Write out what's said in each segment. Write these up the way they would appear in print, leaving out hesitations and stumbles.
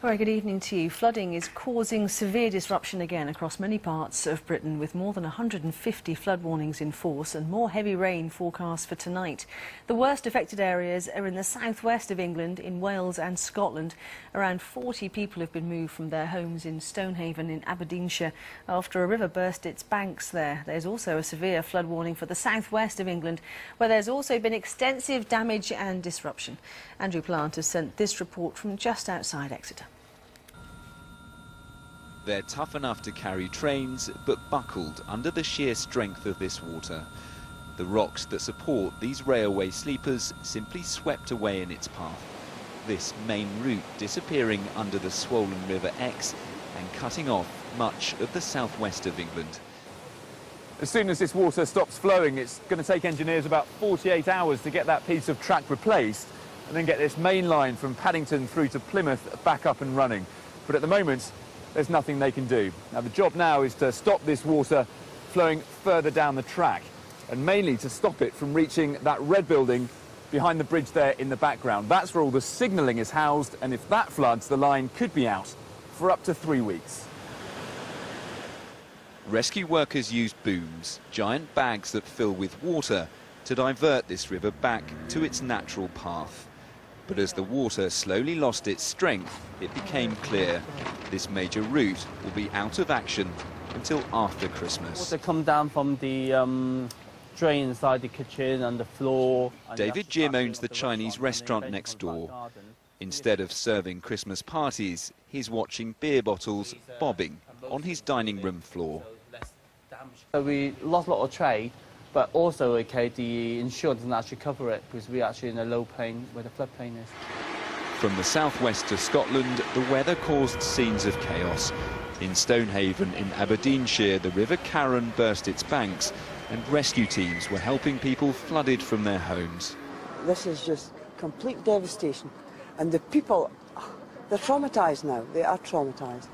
All right, good evening to you. Flooding is causing severe disruption again across many parts of Britain, with more than 150 flood warnings in force and more heavy rain forecast for tonight. The worst affected areas are in the southwest of England, in Wales and Scotland. Around 40 people have been moved from their homes in Stonehaven in Aberdeenshire after a river burst its banks there. There's also a severe flood warning for the southwest of England, where there's also been extensive damage and disruption. Andrew Plant has sent this report from just outside Exeter. They're tough enough to carry trains, but buckled under the sheer strength of this water. The rocks that support these railway sleepers simply swept away in its path. This main route disappearing under the swollen River Exe and cutting off much of the southwest of England. As soon as this water stops flowing, it's going to take engineers about 48 hours to get that piece of track replaced and then get this main line from Paddington through to Plymouth back up and running. But at the moment, there's nothing they can do. Now, the job now is to stop this water flowing further down the track, and mainly to stop it from reaching that red building behind the bridge there in the background. That's where all the signalling is housed, and if that floods, the line could be out for up to 3 weeks. Rescue workers use booms, giant bags that fill with water, to divert this river back to its natural path. But as the water slowly lost its strength, it became clear this major route will be out of action until after Christmas. Water come down from the drain inside the kitchen and the floor. David Jim owns the Chinese restaurant next door. Instead of serving Christmas parties, he's watching beer bottles bobbing on his dining room floor. We lost a lot of trade, but also, the insurance doesn't actually cover it because we're actually in a low plain where the floodplain is. From the southwest to Scotland, the weather caused scenes of chaos. In Stonehaven in Aberdeenshire, the River Carron burst its banks and rescue teams were helping people flooded from their homes. This is just complete devastation, and the people, they're traumatised now. They are traumatised.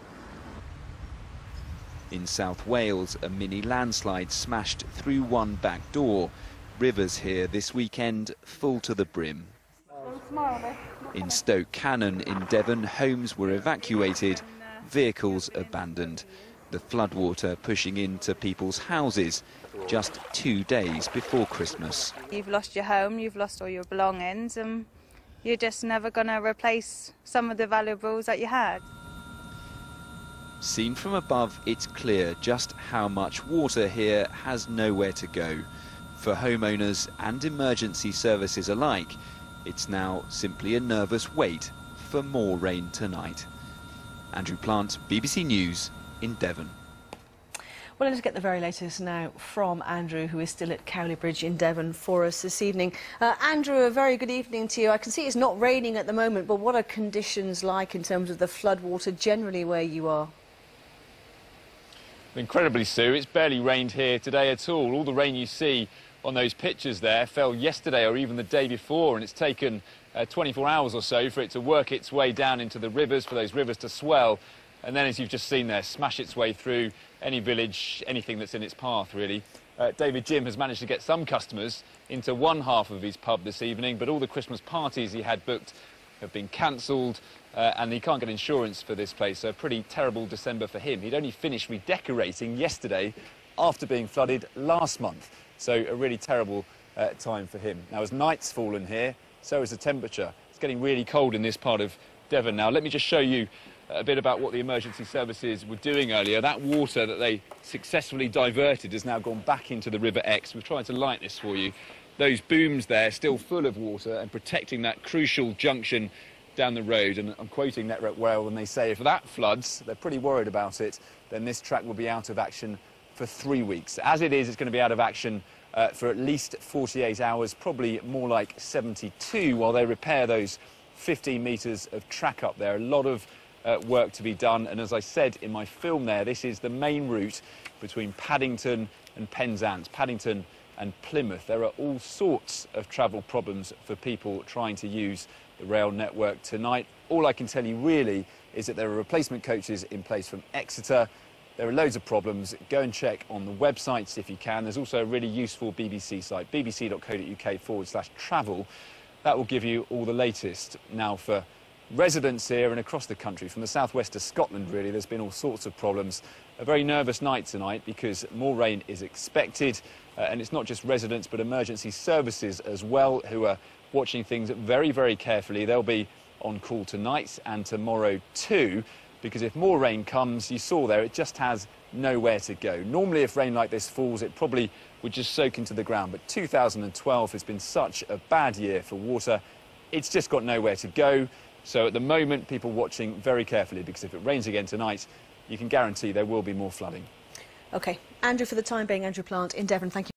In South Wales, a mini landslide smashed through one back door. Rivers here this weekend full to the brim. In Stoke Cannon in Devon, homes were evacuated, vehicles abandoned. The floodwater pushing into people's houses just 2 days before Christmas. You've lost your home, you've lost all your belongings, and you're just never going to replace some of the valuables that you had. Seen from above, it's clear just how much water here has nowhere to go. For homeowners and emergency services alike, it's now simply a nervous wait for more rain tonight. Andrew Plant, BBC News in Devon. Well, let's get the very latest now from Andrew, who is still at Cowley Bridge in Devon for us this evening. Andrew, a very good evening to you. I can see it's not raining at the moment, but what are conditions like in terms of the floodwater generally where you are? Incredibly, Sue, it's barely rained here today at all. All the rain you see on those pictures there fell yesterday or even the day before, and it's taken 24 hours or so for it to work its way down into the rivers, for those rivers to swell, and then, as you've just seen there, smash its way through any village, anything that's in its path, really. David Jim has managed to get some customers into one half of his pub this evening, but all the Christmas parties he had booked have been cancelled, and he can't get insurance for this place, so a pretty terrible December for him. He'd only finished redecorating yesterday after being flooded last month, so a really terrible time for him. Now, as night's fallen here, so is the temperature. It's getting really cold in this part of Devon now. Let me just show you a bit about what the emergency services were doing earlier. That water that they successfully diverted has now gone back into the River Exe. We've tried to light this for you. Those booms there still full of water and protecting that crucial junction down the road. And I'm quoting Network Rail when they say if that floods, they're pretty worried about it, then this track will be out of action for 3 weeks. As it is, it's going to be out of action for at least 48 hours, probably more like 72, while they repair those 15 metres of track up there. A lot of work to be done, and as I said in my film there, this is the main route between Paddington and Penzance, Paddington and Plymouth. There are all sorts of travel problems for people trying to use the rail network tonight. All I can tell you really is that there are replacement coaches in place from Exeter. There are loads of problems. Go and check on the websites if you can. There's also a really useful BBC site, bbc.co.uk/travel. That will give you all the latest. Now, for residents here and across the country, from the southwest to Scotland really, there's been all sorts of problems. A very nervous night tonight because more rain is expected, and it's not just residents but emergency services as well who are watching things very, very carefully. They'll be on call tonight and tomorrow too, because if more rain comes, you saw there, it just has nowhere to go. Normally if rain like this falls, it probably would just soak into the ground, but 2012 has been such a bad year for water, it's just got nowhere to go. So at the moment, people watching very carefully, because if it rains again tonight, you can guarantee there will be more flooding. OK, Andrew, for the time being, Andrew Plant in Devon, thank you.